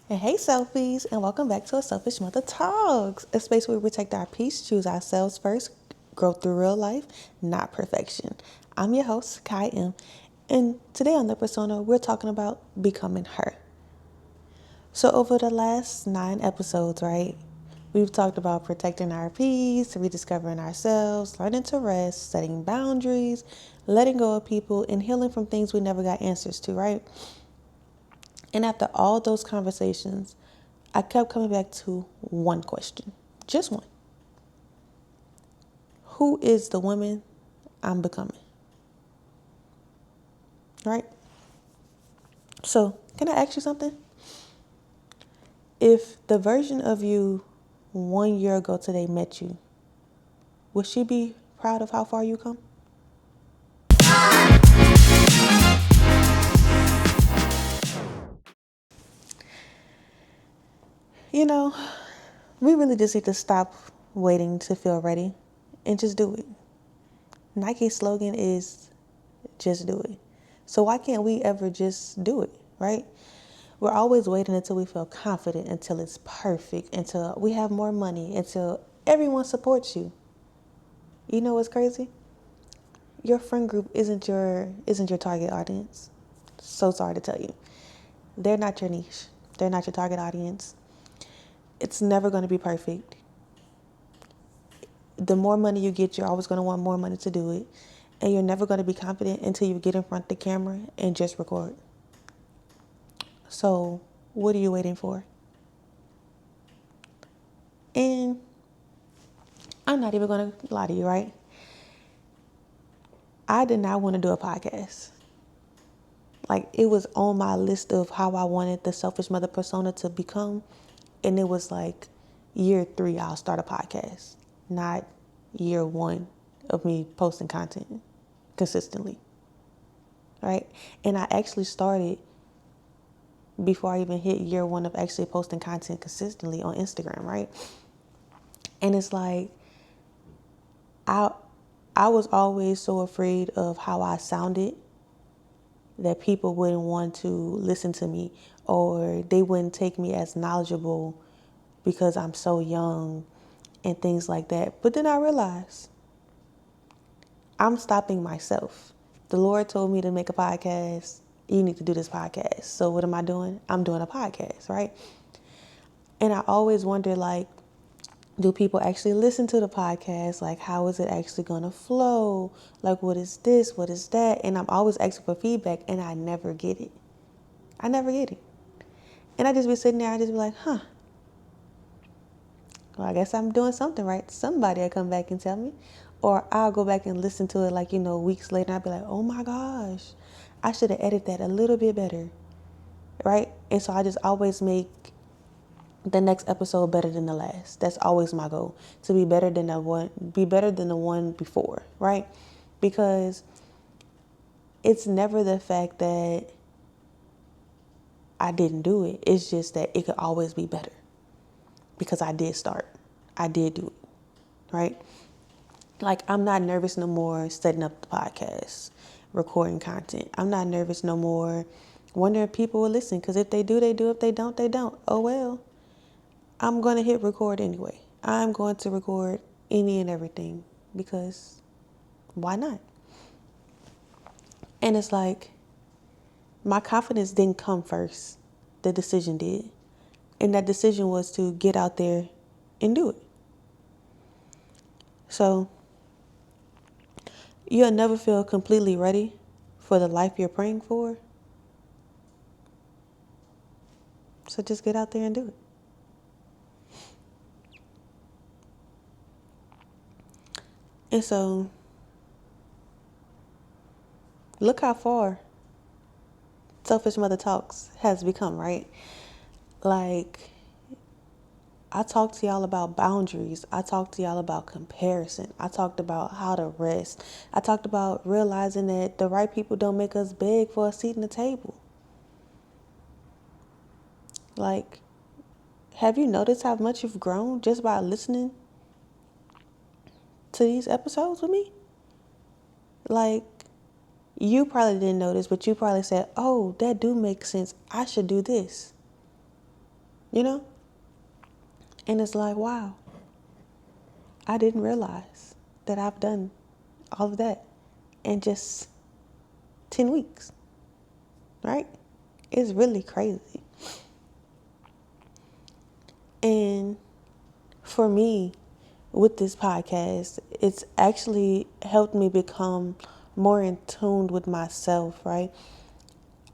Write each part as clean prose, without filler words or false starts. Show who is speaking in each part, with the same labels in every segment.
Speaker 1: And hey, selfies, and welcome back to a Selfish Mother Talks, a space where we protect our peace, choose ourselves first, grow through real life, not perfection. I'm your host, Kai M, and today on the persona, we're talking about becoming her. So, over the last 9 episodes, right, we've talked about protecting our peace, rediscovering ourselves, learning to rest, setting boundaries, letting go of people, and healing from things we never got answers to, right? And after all those conversations, I kept coming back to one question, just one. Who is the woman I'm becoming? Right? So, can I ask you something? If the version of you 1 year ago today met you, would she be proud of how far you come? You know, we really just need to stop waiting to feel ready and just do it. Nike's slogan is just do it. So why can't we ever just do it, right? We're always waiting until we feel confident, until it's perfect, until we have more money, until everyone supports you. You know what's crazy? Your friend group isn't your target audience. So sorry to tell you. They're not your niche. They're not your target audience. It's never going to be perfect. The more money you get, you're always going to want more money to do it. And you're never going to be confident until you get in front of the camera and just record. So, what are you waiting for? And I'm not even going to lie to you, right? I did not want to do a podcast. Like, it was on my list of how I wanted the selfish mother persona to become. And it was like year 3, I'll start a podcast, not year 1 of me posting content consistently. Right? And I actually started before I even hit year 1 of actually posting content consistently on Instagram. Right? And it's like, I I was always so afraid of how I sounded that people wouldn't want to listen to me or they wouldn't take me as knowledgeable because I'm so young and things like that. But then I realized I'm stopping myself. The Lord told me to make a podcast. You need to do this podcast. So what am I doing? I'm doing a podcast, right? And I always wonder, like, do people actually listen to the podcast? Like, how is it actually going to flow? Like, what is this? What is that? And I'm always asking for feedback, and I never get it. I never get it. And I just be sitting there, I just be like, well, I guess I'm doing something right. Somebody will come back and tell me. Or I'll go back and listen to it like, weeks later, and I'll be like, oh my gosh, I should have edited that a little bit better. Right? And so I just always make the next episode better than the last. That's always my goal. To be better than the one before, right? Because it's never the fact that I didn't do it. It's just that it could always be better. Because I did start. I did do it. Right? Like, I'm not nervous no more setting up the podcast, recording content. I'm not nervous no more wondering if people will listen. Because if they do, they do. If they don't, they don't. Oh, well. I'm going to hit record anyway. I'm going to record any and everything because why not? And it's like my confidence didn't come first. The decision did. And that decision was to get out there and do it. So you'll never feel completely ready for the life you're praying for. So just get out there and do it. And so look how far Selfish Mother Talks has become, right? Like, I talked to y'all about boundaries. I talked to y'all about comparison. I talked about how to rest. I talked about realizing that the right people don't make us beg for a seat in the table. Like, have you noticed how much you've grown just by listening to these episodes with me? Like, you probably didn't notice, but you probably said, oh, that do make sense. I should do this. you know? And it's like, wow, I didn't realize that I've done all of that in just 10 weeks, right? It's really crazy. And for me, with this podcast, it's actually helped me become more in tune with myself, right?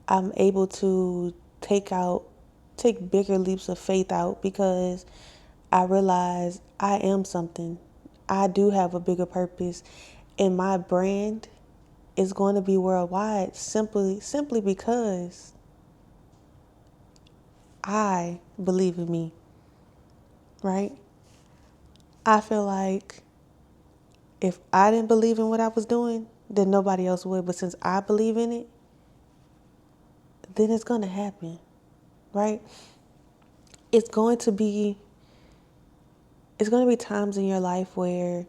Speaker 1: I'm able to take bigger leaps of faith out because I realize I am something. I do have a bigger purpose, and my brand is going to be worldwide simply because I believe in me, right? I feel like if I didn't believe in what I was doing, then nobody else would. But since I believe in it, then it's going to happen, right? It's going to be it's going to be times in your life where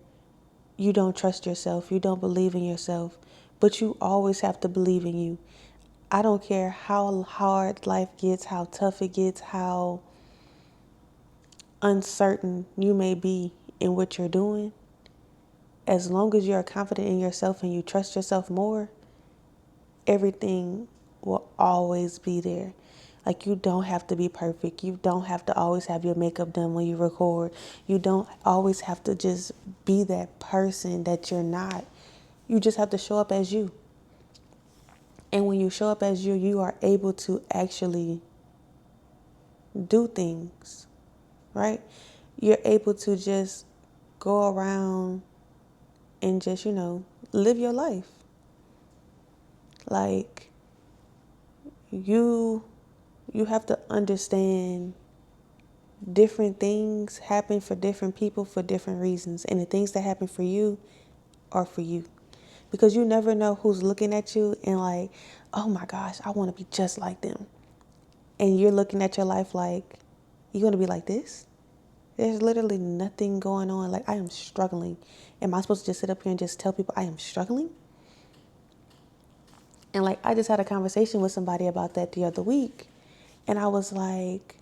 Speaker 1: you don't trust yourself, you don't believe in yourself, but you always have to believe in you. I don't care how hard life gets, how tough it gets, how uncertain you may be in what you're doing. As long as you're confident in yourself and you trust yourself more, everything will always be there. Like, you don't have to be perfect. You don't have to always have your makeup done when you record. You don't always have to just be that person that you're not. You just have to show up as you. And when you show up as you, you are able to actually do things, right? You're able to just go around and just, live your life. Like, you have to understand different things happen for different people for different reasons. And the things that happen for you are for you. Because you never know who's looking at you and like, oh my gosh, I want to be just like them. And you're looking at your life like, you're going to be like this? There's literally nothing going on. Like, I am struggling. Am I supposed to just sit up here and just tell people I am struggling? And like, I just had a conversation with somebody about that the other week. And I was like,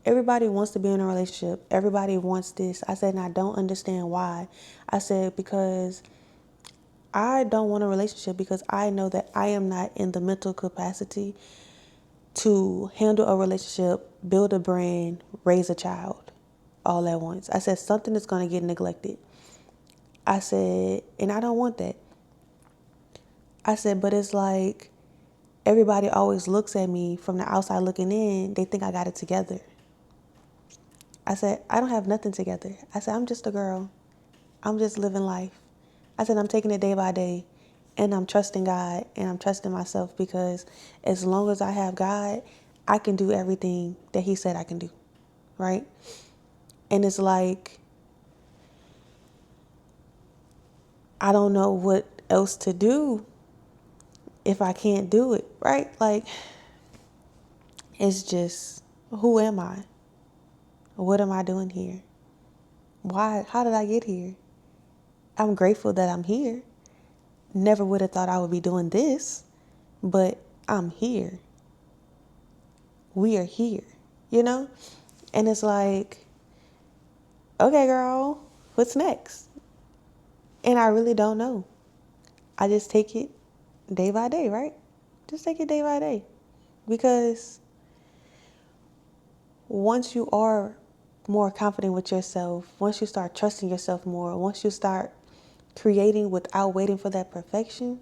Speaker 1: everybody wants to be in a relationship. Everybody wants this. I said, and I don't understand why. I said, because I don't want a relationship because I know that I am not in the mental capacity to handle a relationship, build a brand, raise a child all at once. I said, something is going to get neglected. I said, and I don't want that. I said, but it's like everybody always looks at me from the outside looking in. They think I got it together. I said, I don't have nothing together. I said, I'm just a girl. I'm just living life. I said, I'm taking it day by day, and I'm trusting God, and I'm trusting myself, because as long as I have God, I can do everything that He said I can do, right? And it's like, I don't know what else to do if I can't do it, right? Like, it's just, who am I? What am I doing here? Why? How did I get here? I'm grateful that I'm here. Never would have thought I would be doing this, but I'm here. We are here, you know? And it's like, okay, girl, what's next? And I really don't know. I just take it day by day, right? Just take it day by day. Because once you are more confident with yourself, once you start trusting yourself more, once you start creating without waiting for that perfection,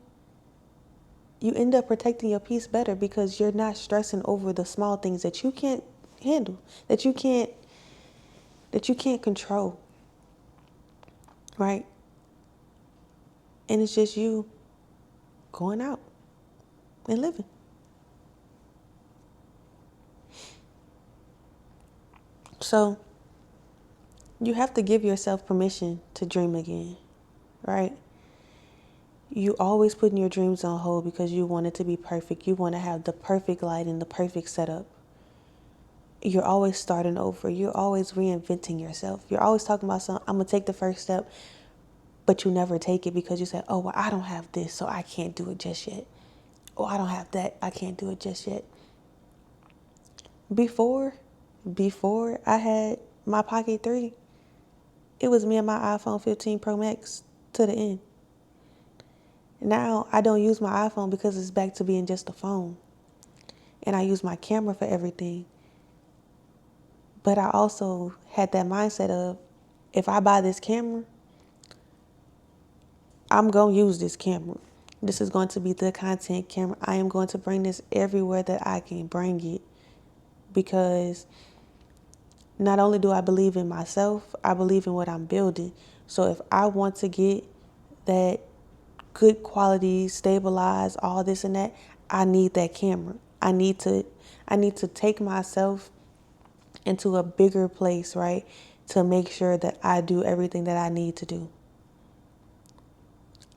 Speaker 1: you end up protecting your peace better, because you're not stressing over the small things that you can't handle, that you can't control, right? And it's just you going out and living. So you have to give yourself permission to dream again, right? You always putting your dreams on hold because you want it to be perfect. You want to have the perfect lighting, the perfect setup. You're always starting over. You're always reinventing yourself. You're always talking about something. I'm going to take the first step, but you never take it because you say, oh, well, I don't have this, so I can't do it just yet. Oh, I don't have that. I can't do it just yet. Before before I had my Pocket 3, it was me and my iPhone 15 Pro Max to the end. Now I don't use my iPhone because it's back to being just a phone. And I use my camera for everything. But I also had that mindset of, if I buy this camera, I'm going to use this camera. This is going to be the content camera. I am going to bring this everywhere that I can bring it. Because not only do I believe in myself, I believe in what I'm building. So if I want to get that good quality, stabilized, all this and that, I need that camera. I need to take myself into a bigger place, right? To make sure that I do everything that I need to do.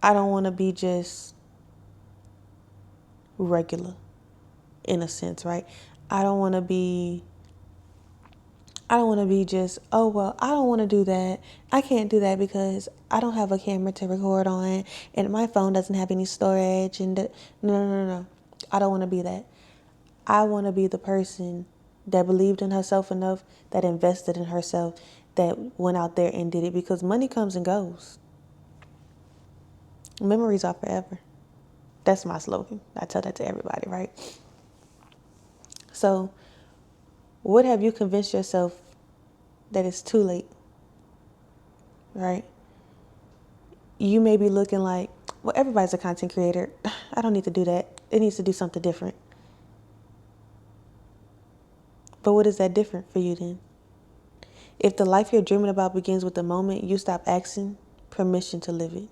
Speaker 1: I don't want to be just regular in a sense, right? I don't want to be just, oh, well, I don't want to do that. I can't do that because I don't have a camera to record on and my phone doesn't have any storage. And no. I don't want to be that. I want to be the person that believed in herself enough, that invested in herself, that went out there and did it, because money comes and goes. Memories are forever. That's my slogan. I tell that to everybody, right? So, what have you convinced yourself that it's too late, right? You may be looking like, well, everybody's a content creator. I don't need to do that. It needs to do something different. But what is that different for you then? If the life you're dreaming about begins with the moment you stop asking permission to live it,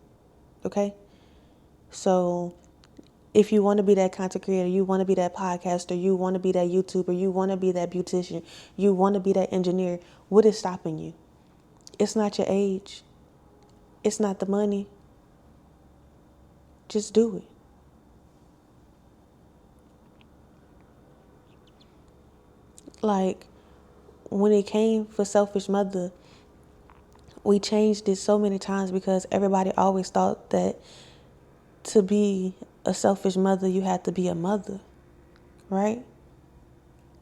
Speaker 1: okay? So if you want to be that content creator, you want to be that podcaster, you want to be that YouTuber, you want to be that beautician, you want to be that engineer, what is stopping you? It's not your age. It's not the money. Just do it. Like, when it came for Selfish Mother, we changed it so many times because everybody always thought that to be a selfish mother, you had to be a mother, right?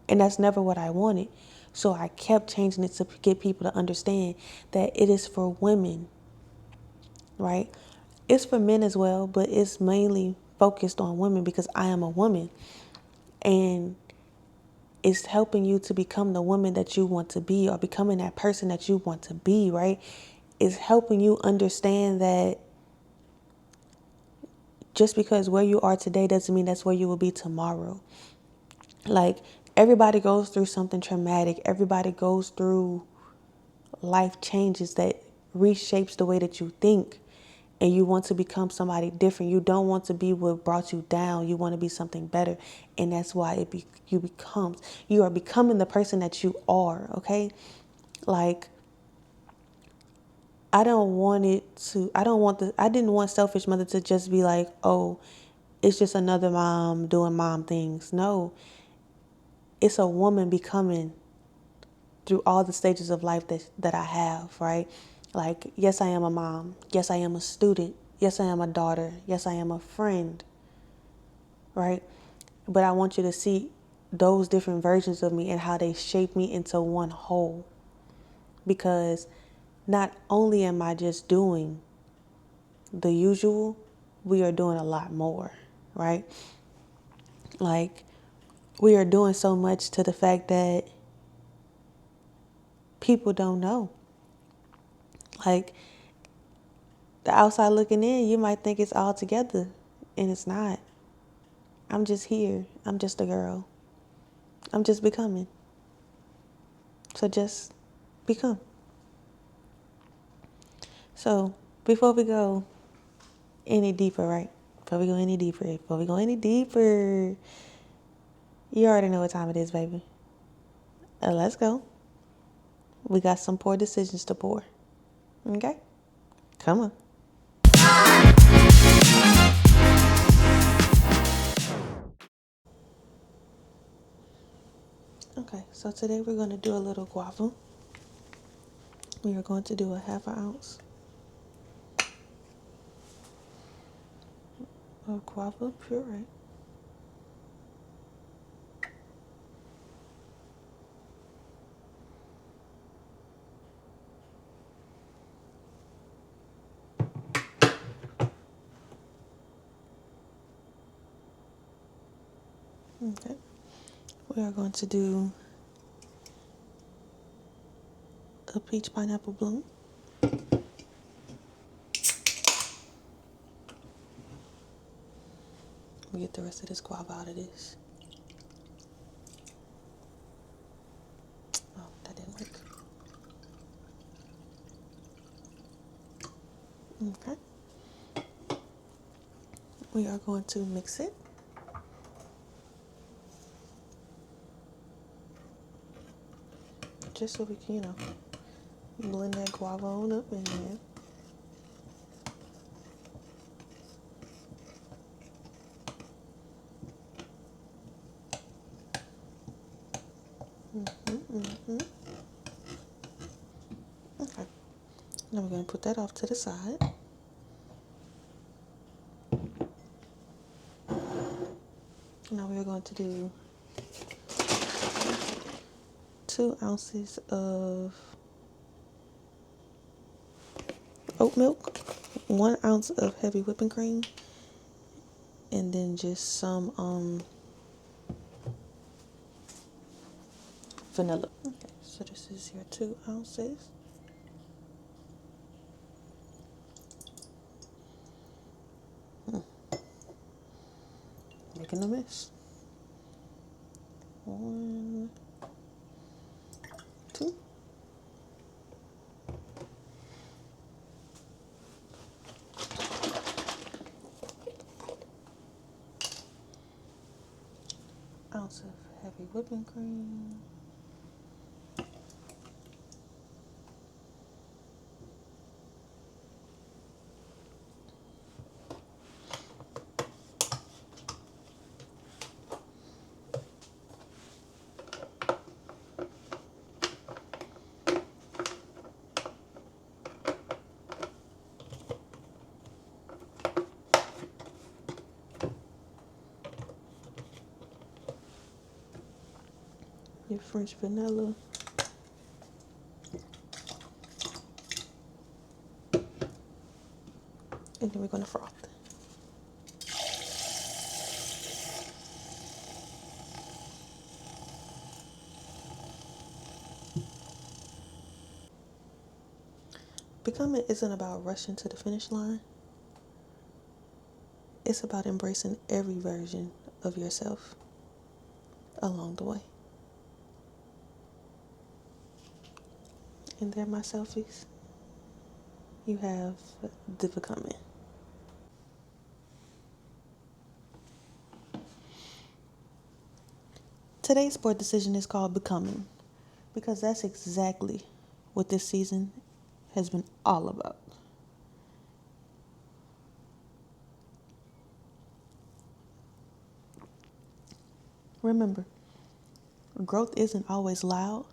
Speaker 1: And that's never what I wanted. So I kept changing it to get people to understand that it is for women, right? It's for men as well, but it's mainly focused on women because I am a woman. And it's helping you to become the woman that you want to be, or becoming that person that you want to be, right? It's helping you understand that just because where you are today doesn't mean that's where you will be tomorrow. Like, everybody goes through something traumatic. Everybody goes through life changes that reshapes the way that you think. And you want to become somebody different. You don't want to be what brought you down. You want to be something better. And that's why you are becoming the person that you are, okay? Like, I didn't want Selfish Mother to just be like, oh, it's just another mom doing mom things. No, it's a woman becoming through all the stages of life that I have, right? Like, yes, I am a mom. Yes, I am a student. Yes, I am a daughter. Yes, I am a friend, right? But I want you to see those different versions of me and how they shape me into one whole. Because not only am I just doing the usual, we are doing a lot more, right? Like, we are doing so much to the fact that people don't know. Like, the outside looking in, you might think it's all together, and it's not. I'm just here. I'm just a girl. I'm just becoming. So just become. So before we go any deeper, right? Before we go any deeper, you already know what time it is, baby. Let's go. We got some poor decisions to pour. Okay? Come on. Okay, so today we're going to do a little guava. We are going to do a half an ounce of guava puree. Okay. We are going to do a peach pineapple bloom. We get the rest of this guava out of this. Oh, that didn't work. Okay. We are going to mix it. Just so we can, blend that guava on up in there. Okay. Now we're going to put that off to the side. Now we're going to do 2 ounces of oat milk, 1 ounce of heavy whipping cream, and then just some vanilla. Okay, so this is your 2 ounces. Making a mess. 1, 2. Ounce of heavy whipping cream. Your French vanilla. And then we're going to froth. Becoming isn't about rushing to the finish line. It's about embracing every version of yourself along the way. And there, my selfies, you have the becoming. Today's board decision is called Becoming, because that's exactly what this season has been all about. Remember, growth isn't always loud.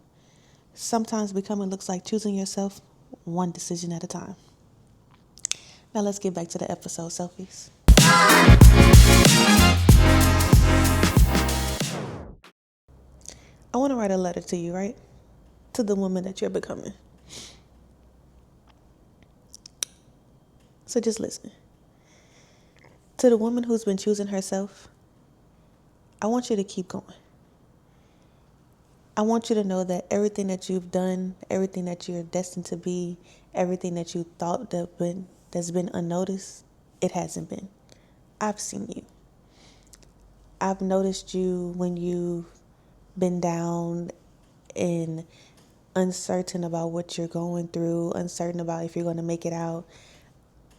Speaker 1: Sometimes becoming looks like choosing yourself one decision at a time. Now let's get back to the episode, selfies. I want to write a letter to you, right? To the woman that you're becoming. So just listen. To the woman who's been choosing herself, I want you to keep going. I want you to know that everything that you've done, everything that you're destined to be, everything that you thought that's been unnoticed, it hasn't been. I've seen you. I've noticed you when you've been down and uncertain about what you're going through, uncertain about if you're going to make it out.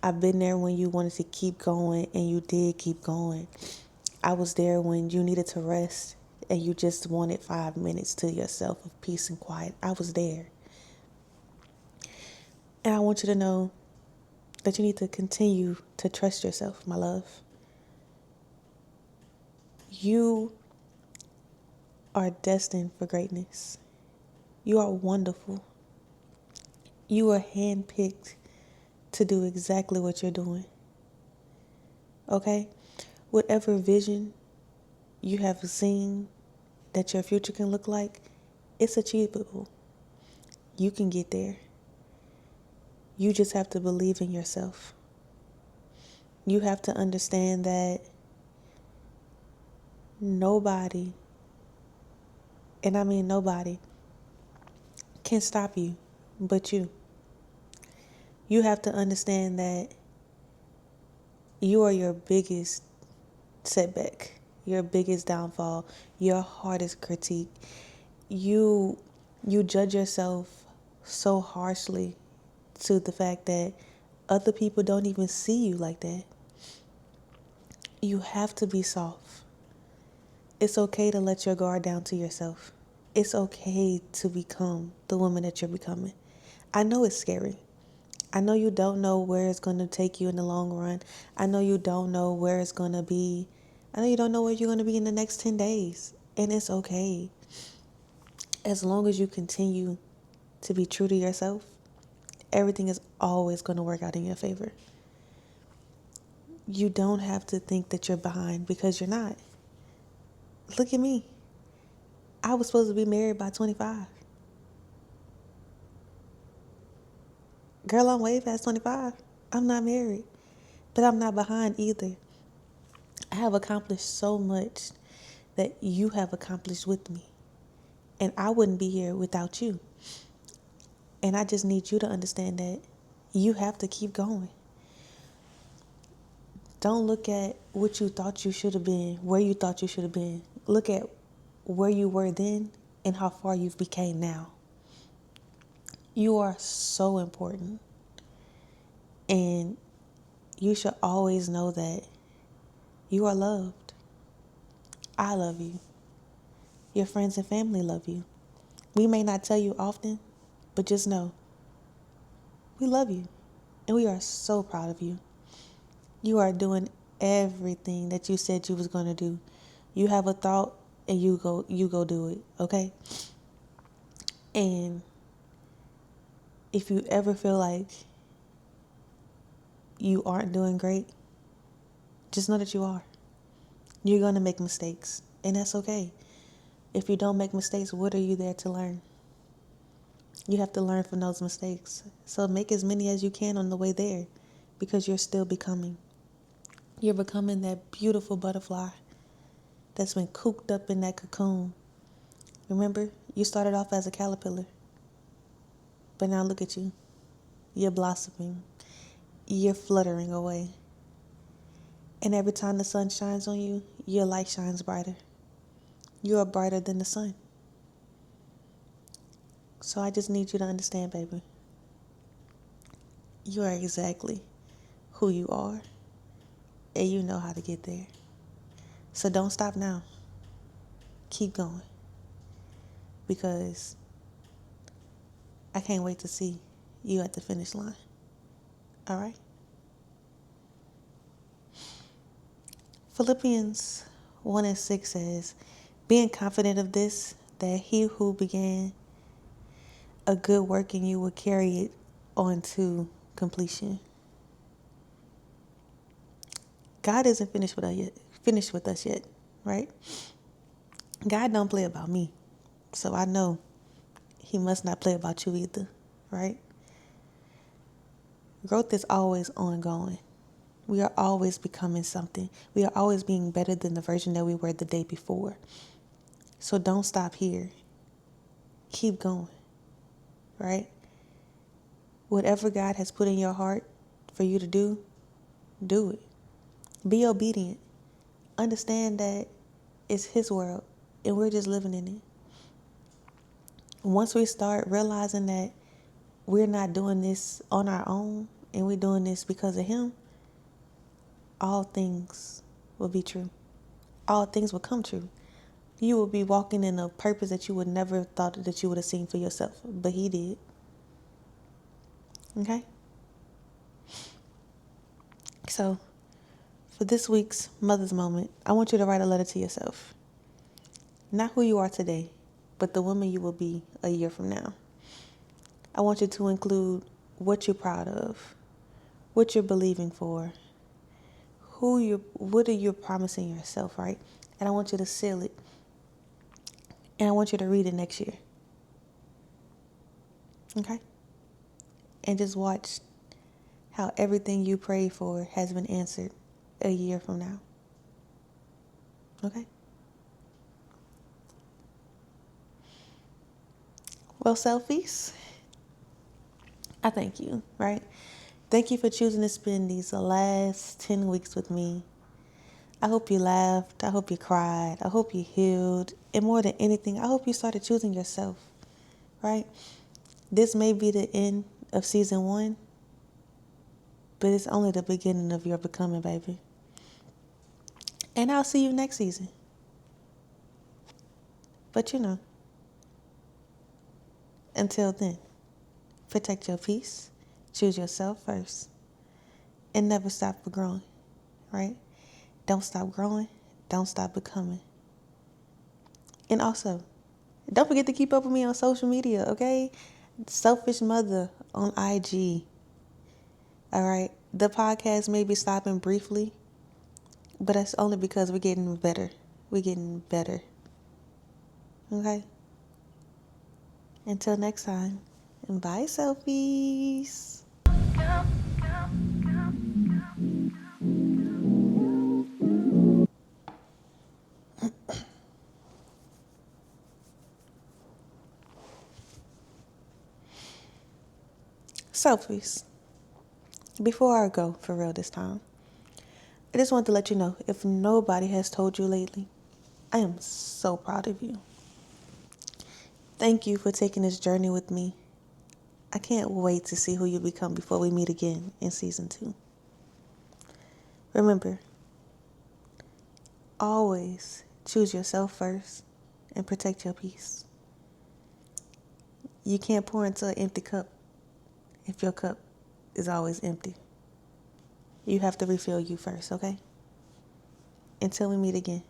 Speaker 1: I've been there when you wanted to keep going and you did keep going. I was there when you needed to rest and you just wanted 5 minutes to yourself of peace and quiet. I was there. And I want you to know that you need to continue to trust yourself, my love. You are destined for greatness. You are wonderful. You are handpicked to do exactly what you're doing. Okay? Whatever vision you have seen that your future can look like, it's achievable. You can get there. You just have to believe in yourself. You have to understand that Nobody, and I mean nobody, can stop you but you. You have to understand that you are your biggest setback, your biggest downfall, your hardest critique. You you judge yourself so harshly to the fact that other people don't even see you like that. You have to be soft. It's okay to let your guard down to yourself. It's okay to become the woman that you're becoming. I know it's scary. I know you don't know where it's going to take you in the long run. I know you don't know where it's going to be. I know you don't know where you're going to be in the next 10 days. And it's okay. As long as you continue to be true to yourself, everything is always going to work out in your favor. You don't have to think that you're behind because you're not. Look at me. I was supposed to be married by 25. Girl, I'm way past 25. I'm not married, but I'm not behind either. I have accomplished so much that you have accomplished with me. And I wouldn't be here without you. And I just need you to understand that you have to keep going. Don't look at what you thought you should have been, where you thought you should have been. Look at where you were then and how far you've became now. You are so important. And you should always know that you are loved. I love you. Your friends and family love you. We may not tell you often, but just know we love you. And we are so proud of you. You are doing everything that you said you was going to do. You have a thought and you go do it, okay? And if you ever feel like you aren't doing great, just know that you are. You're going to make mistakes, and that's okay. If you don't make mistakes, what are you there to learn? You have to learn from those mistakes. So make as many as you can on the way there because you're still becoming. You're becoming that beautiful butterfly that's been cooped up in that cocoon. Remember, you started off as a caterpillar, but now look at you. You're blossoming. You're fluttering away. And every time the sun shines on you, your light shines brighter. You are brighter than the sun. So I just need you to understand, baby. You are exactly who you are, and you know how to get there. So don't stop now. Keep going. Because I can't wait to see you at the finish line. All right? Philippians 1:6 says, being confident of this, that he who began a good work in you will carry it on to completion. God isn't finished with us yet, right? God don't play about me. So I know he must not play about you either, right? Growth is always ongoing. We are always becoming something. We are always being better than the version that we were the day before. So don't stop here. Keep going, right? Whatever God has put in your heart for you to do it. Be obedient. Understand that it's his world and we're just living in it. Once we start realizing that we're not doing this on our own and we're doing this because of him, all things will be true. All things will come true. You will be walking in a purpose that you would never have thought that you would have seen for yourself, but he did. Okay? So, for this week's Mother's Moment, I want you to write a letter to yourself. Not who you are today, but the woman you will be a year from now. I want you to include what you're proud of, what you're believing for, what are you promising yourself, right? And I want you to seal it. And I want you to read it next year. Okay? And just watch how everything you prayed for has been answered a year from now. Okay? Well, selfies, I thank you, right? Thank you for choosing to spend these last 10 weeks with me. I hope you laughed. I hope you cried. I hope you healed. And more than anything, I hope you started choosing yourself, right? This may be the end of season 1, but it's only the beginning of your becoming, baby. And I'll see you next season. But until then, protect your peace, choose yourself first, and never stop for growing, right? Don't stop growing, don't stop becoming. And also, don't forget to keep up with me on social media, okay? Selfish Mother on IG. All right. The podcast may be stopping briefly, but that's only because we're getting better. We're getting better. Okay? Until next time. And bye, selfies. Selfies. Before I go, for real this time, I just want to let you know, if nobody has told you lately, I am so proud of you. Thank you for taking this journey with me. I can't wait to see who you become before we meet again in season 2. Remember, always choose yourself first and protect your peace. You can't pour into an empty cup if your cup is always empty. You have to refill you first, okay? Until we meet again.